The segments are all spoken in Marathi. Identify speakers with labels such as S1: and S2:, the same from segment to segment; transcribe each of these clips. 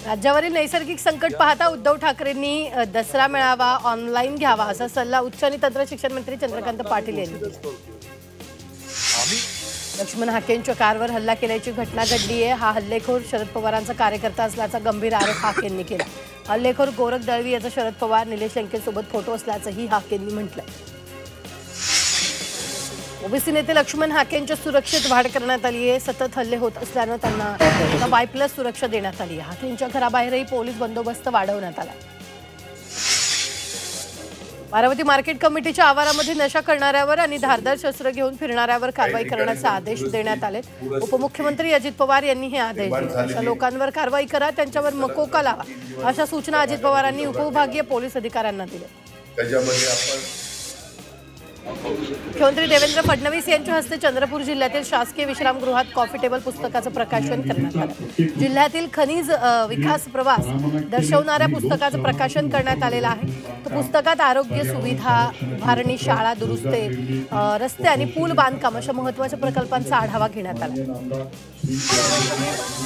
S1: राज्यावरील नैसर्गिक संकट पाहता उद्धव ठाकरेंनी दसरा मेळावा ऑनलाईन घ्यावा असा सल्ला उच्च आणि तंत्र शिक्षण मंत्री चंद्रकांत पाटील यांनी दिला। लक्ष्मण हाकेंच्या कारवर हल्ला केल्याची घटना घडली आहे। हा हल्लेखोर शरद पवारांचा कार्यकर्ता असल्याचा गंभीर आरोप हाकेंनी केला। हल्लेखोर गोरख दळवी याचा शरद पवार निलेश लंकेसोबत फोटो असल्याचंही हाकेंनी म्हटलंय। ओबीसी नेते लक्ष्मण हाकेंच्या सुरक्षेत वाढ करण्यात आली आहे। सतत हल्ले होत असल्याने त्यांना Y+ सुरक्षा देण्यात आली आहे। हाकेंच्या घराबाहेरही पोलीस बंदोबस्त वाढवण्यात आला। बारामती मार्केट कमिटीच्या आवारामध्ये नशा करणाऱ्यावर आणि धारदार शस्त्र घेऊन फिरणाऱ्यावर कारवाई करण्याचे आदेश देण्यात आले। उपमुख्यमंत्री अजित पवार यांनी हे आदेश दिले। अशा लोकांवर कारवाई करा, त्यांच्यावर मकोका लावा अशा सूचना अजित पवारांनी उपविभागीय पोलीस अधिकाऱ्यांना दिल्या। मुख्यमंत्री देवेंद्र फडणवीस यांच्या हस्ते चंद्रपूर जिल्ह्यातील शासकीय विश्रामगृहात कॉफी टेबल पुस्तकाचं प्रकाशन करण्यात आलं। जिल्ह्यातील खनिज विकास प्रवास दर्शवणाऱ्या पुस्तकाचं प्रकाशन करण्यात आलेलं आहे। तर पुस्तकात आरोग्य सुविधा, उभारणी, शाळा दुरुस्ती, रस्ते आणि पूल बांधकाम अशा महत्त्वाच्या प्रकल्पांचा आढावा घेण्यात आला।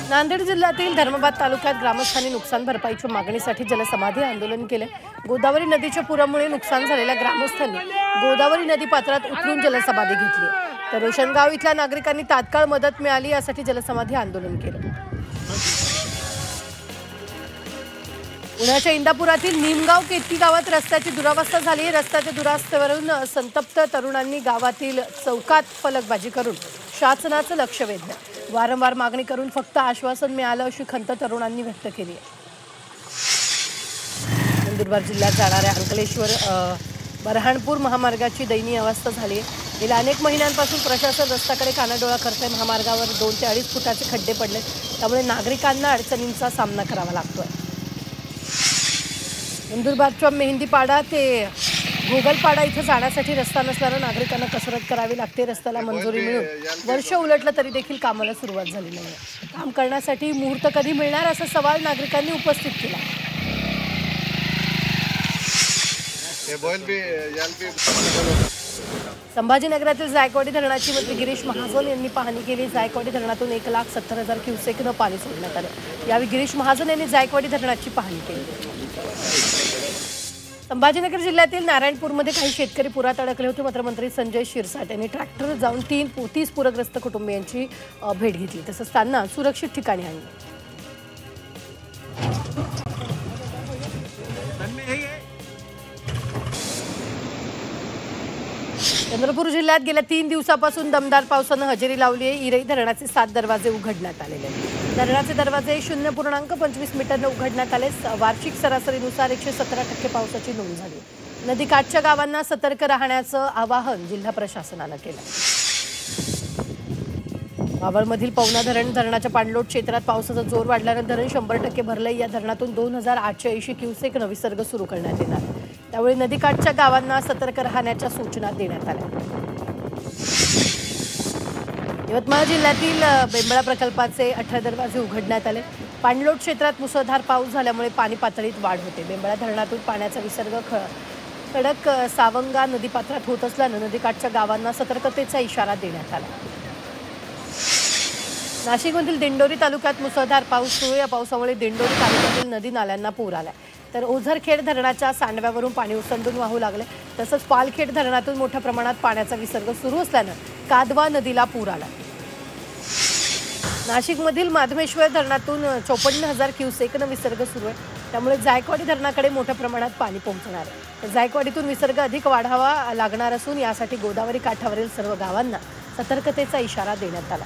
S1: नांदेड जिल्ह्यातील धर्माबाद तालुक्यात ग्रामस्थांनी नुकसान भरपाईच्या मागणीसाठी जलसमाधी आंदोलन केले। गोदावरी नदीच्या पुरामुळे नुकसान झालेल्या ग्रामस्थांनी गोदावरी नदी पात्रात उतरून जलसमाधी घेतली। तर रोशनगाव इथल्या नागरिकांनी तात्काळ मदत मिळाली यासाठी जलसमाधी आंदोलन केलं। पुण्याच्या इंदापुरातील निमगाव केतकी गावात रस्त्याची दुरावस्था झाली आहे। रस्त्याच्या दुरावस्थेवरून संतप्त तरुणांनी गावातील चौकात फलकबाजी करून शासनाचं लक्ष वेधलं। वारंवार मागणी करून फक्त आश्वासन मिळालं अशी खंत तरुणांनी व्यक्त केली आहे। नंदुरबार जिल्ह्यात जाणाऱ्या अंकलेश्वर बरहाणपूर महामार्गाची दयनीय अवस्था झाली आहे। गेल्या अनेक महिन्यांपासून प्रशासन रस्त्याकडे कानाडोळा करतंय। महामार्गावर 2 ते 2.5 फुटाचे खड्डे पडले, त्यामुळे नागरिकांना अडचणींचा सामना करावा लागतोय। नंदुरबारच्या मेहंदीपाडा ते घोगलपाडा इथं जाण्यासाठी रस्ता नसल्यानं नागरिकांना कसरत करावी लागते। रस्त्याला मंजुरी मिळून वर्ष उलटलं तरी देखील कामाला सुरुवात झाली नाही। काम करण्यासाठी मुहूर्त कधी मिळणार असा सवाल नागरिकांनी उपस्थित केला। संभाजीनगरातील जायकवाडी धरणाची मंत्री गिरीश महाजन यांनी पाहणी केली। जायकवाडी धरणातून 1,70,000 क्युसेकनं पाणी सोडण्यात आलं। यावेळी गिरीश महाजन यांनी जायकवाडी धरणाची पाहणी केली। संभाजीनगर जिल्ह्यातील नारायणपूरमध्ये काही शेतकरी पुरात अडकले होते, मात्र मंत्री संजय शिरसाट यांनी ट्रॅक्टर जाऊन 30 पूरग्रस्त कुटुंबियांची भेट घेतली, तसंच त्यांना सुरक्षित ठिकाणी आणले। चंद्रपूर जिल्ह्यात गेल्या 3 दिवसापासून दमदार पावसानं हजेरी लावली आहे। इरई धरणाचे 7 दरवाजे उघडण्यात आलेले आहेत। धरणाचे दरवाजे 0.25 मीटरने उघडण्यात आले। वार्षिक सरासरीनुसार 117% पावसाची नोंद झाली। नदीकाठच्या गावांना सतर्क राहण्याचं आवाहन जिल्हा प्रशासनानं केलं। मावळमधील पवना धरणाच्या पाणलोट क्षेत्रात पावसाचा जोर वाढल्यानं धरण 100% भरलंय। या धरणातून 2,880 क्युसेकनं विसर्ग सुरू करण्यात येणार, त्यामुळे नदीकाठच्या गावांना सतर्क राहण्याच्या सूचना देण्यात आल्या। यवतमाळ जिल्ह्यातील बेंबळा प्रकल्पाचे 18 दरवाजे उघडण्यात आले। पाणलोट क्षेत्रात मुसळधार पाऊस झाल्यामुळे पाणी पातळीत वाढ होते। बेंबळा धरणातून पाण्याचा विसर्ग खडक सावंगा नदीपात्रात होत असल्यानं नदीकाठच्या गावांना सतर्कतेचा इशारा देण्यात आला। नाशिकमधील दिंडोरी तालुक्यात मुसळधार पाऊस सुरू। या पावसामुळे दिंडोरी तालुक्यातील नदी नाल्यांना पूर आलाय, तर ओझरखेड धरणाच्या सांडव्यावरून पाणी ओसंडून वाहू लागले। तसंच पालखेड धरणातून मोठ्या प्रमाणात पाण्याचा विसर्ग सुरू असल्यानं कादवा नदीला पूर आला। नाशिकमधील माधवेश्वर धरणातून 54,000 क्युसेकनं विसर्ग सुरू आहे, त्यामुळे जायकवाडी धरणाकडे मोठ्या प्रमाणात पाणी पोहोचणार आहे। तर जायकवाडीतून विसर्ग अधिक वाढावा लागणार असून यासाठी गोदावरी काठावरील सर्व गावांना सतर्कतेचा इशारा देण्यात आला।